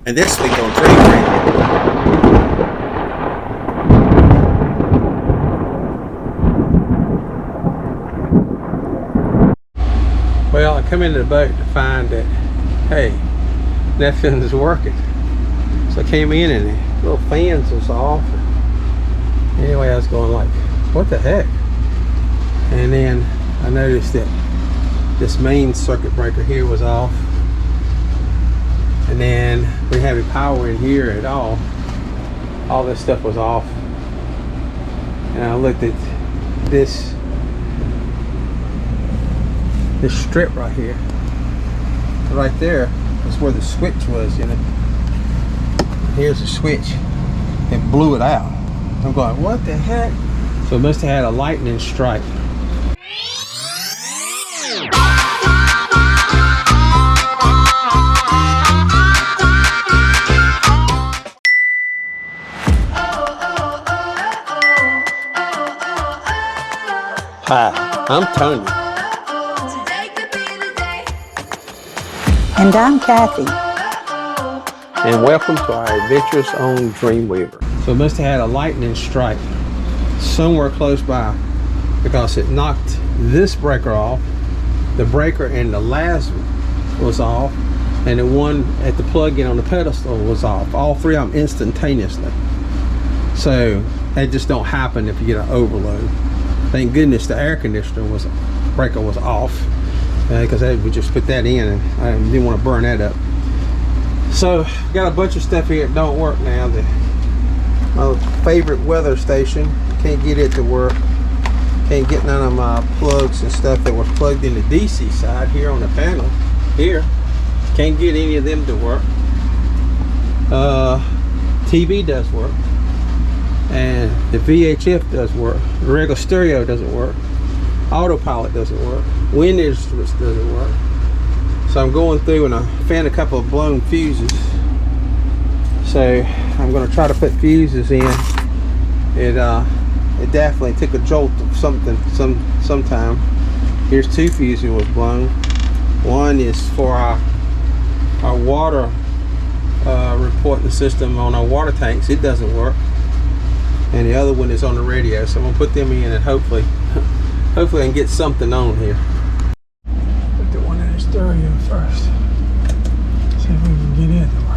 And this thing gonna drink right. Well, I come into the boat to find that, hey, nothing is working. So I came in and the little fans was off. Anyway, I was going like, what the heck? And then I noticed that this main circuit breaker here was off. And then we have power in here at all. All this stuff was off. And I looked at this strip right here. Right there is where the switch was in it. Here's the switch. It blew it out. I'm going, what the heck? So it must have had a lightning strike. Hi, I'm Tony. And I'm Kathy. And welcome to our adventures on Dreamweaver. So it must have had a lightning strike somewhere close by, because it knocked this breaker off, the breaker and the last was off, and the one at the plug-in on the pedestal was off. All three of them instantaneously. So that just don't happen if you get an overload. Thank goodness the air conditioner breaker was off, because we just put that in and I didn't want to burn that up. So got a bunch of stuff here that don't work now. My favorite weather station, can't get it to work. Can't get none of my plugs and stuff that was plugged in the DC side here on the panel here. Can't get any of them to work. TV does work, and the VHF does work. The regular stereo doesn't work. Autopilot doesn't work. Wind instruments doesn't work. So I'm going through and I found a couple of blown fuses. So I'm going to try to put fuses in. It definitely took a jolt of something sometime. Here's two fuses was blown. One is for our water reporting system on our water tanks. It doesn't work. And the other one is on the radio. So I'm going to put them in and hopefully I can get something on here. Put the one in the stereo first. See if we can get it to work.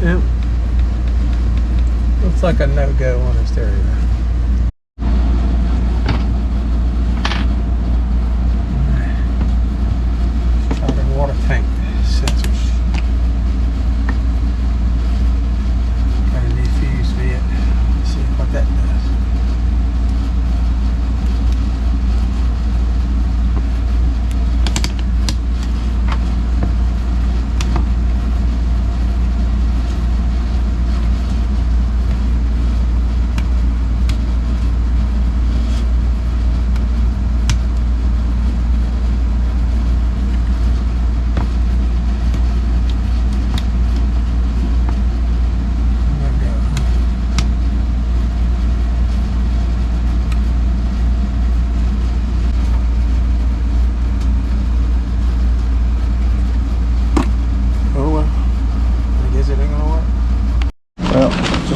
Yep. Looks like a no-go on the stereo. Let's try the water tank sensors. Got a new fuse bit. Let's see what that does.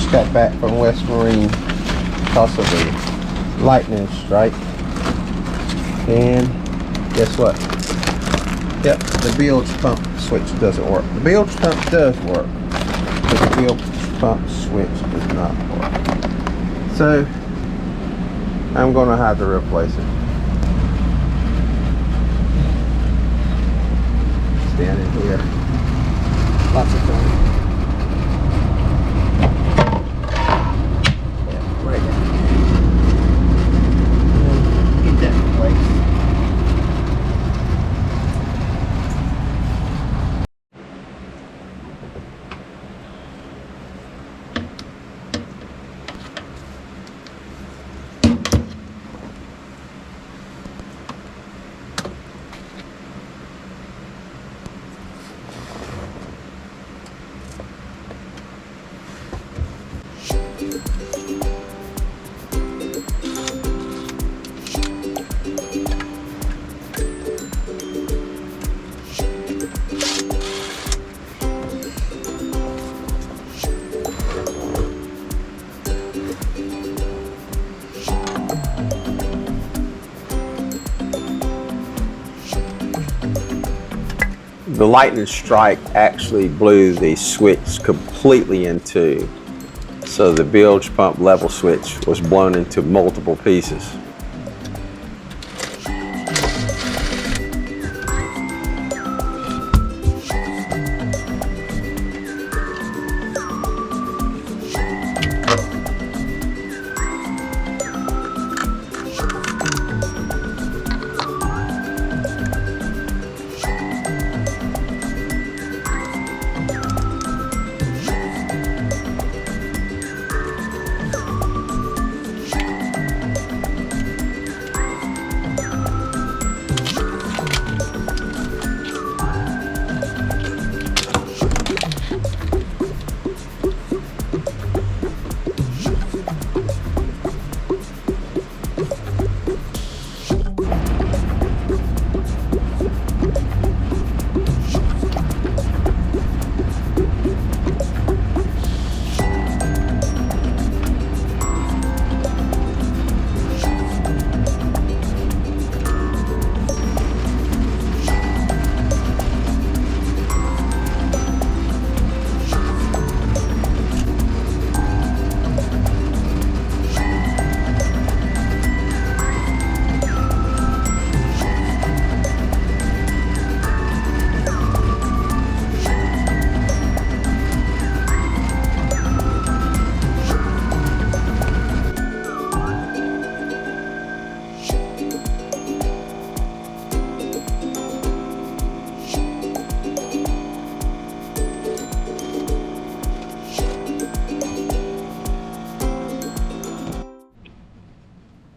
just got back from West Marine because of the lightning strike. And guess what? Yep, the bilge pump switch doesn't work. The bilge pump does work, but the bilge pump switch does not work. So I'm going to have to replace it. Stand in here. Lots of fun. Yeah, right there. Get that replaced. The lightning strike actually blew the switch completely in two. So the bilge pump level switch was blown into multiple pieces.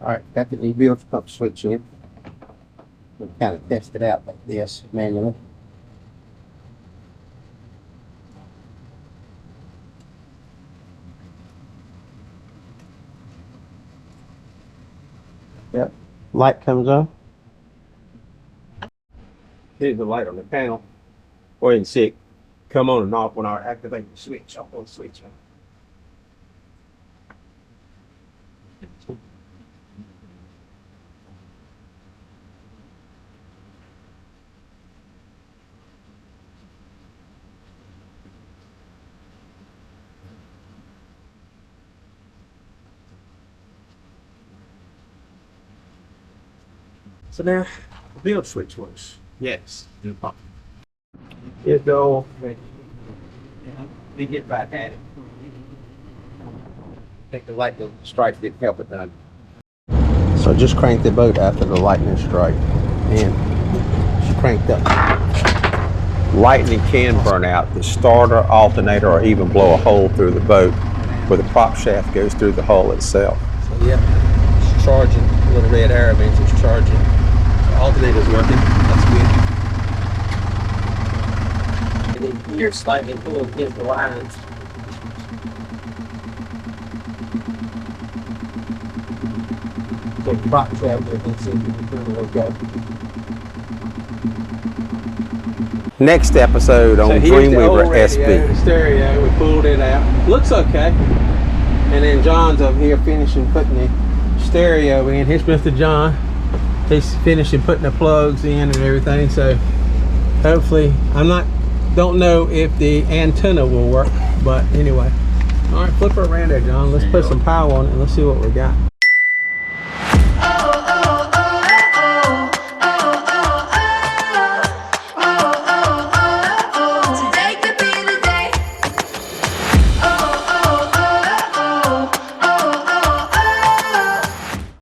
Alright, got the new bilge pump switch in. We'll kind of test it out like this manually. Yep, light comes on. Here's the light on the panel. Or you can see it come on and off when I activate the switch. I'll pull the switch on. So now the bilge switch works. Yes. It go. We get back at it. I think the lightning strike didn't help it none. So I just cranked the boat after the lightning strike, and she cranked up. Lightning can burn out the starter, alternator, or even blow a hole through the boat where the prop shaft goes through the hull itself. So yeah, it's charging. The little red arrow means it's charging. Alternator's working. That's good. And then gear slightly pulled against the lines. Take the prop shaft with it and see if we can turn it okay. Next episode on Dreamweaver SP. The stereo, we pulled it out. Looks okay. And then John's up here finishing putting the stereo in. Here's Mr. John. He's finishing putting the plugs in and everything. So hopefully, don't know if the antenna will work, but anyway. All right, flip her around there, John. Let's put some power on it and let's see what we got.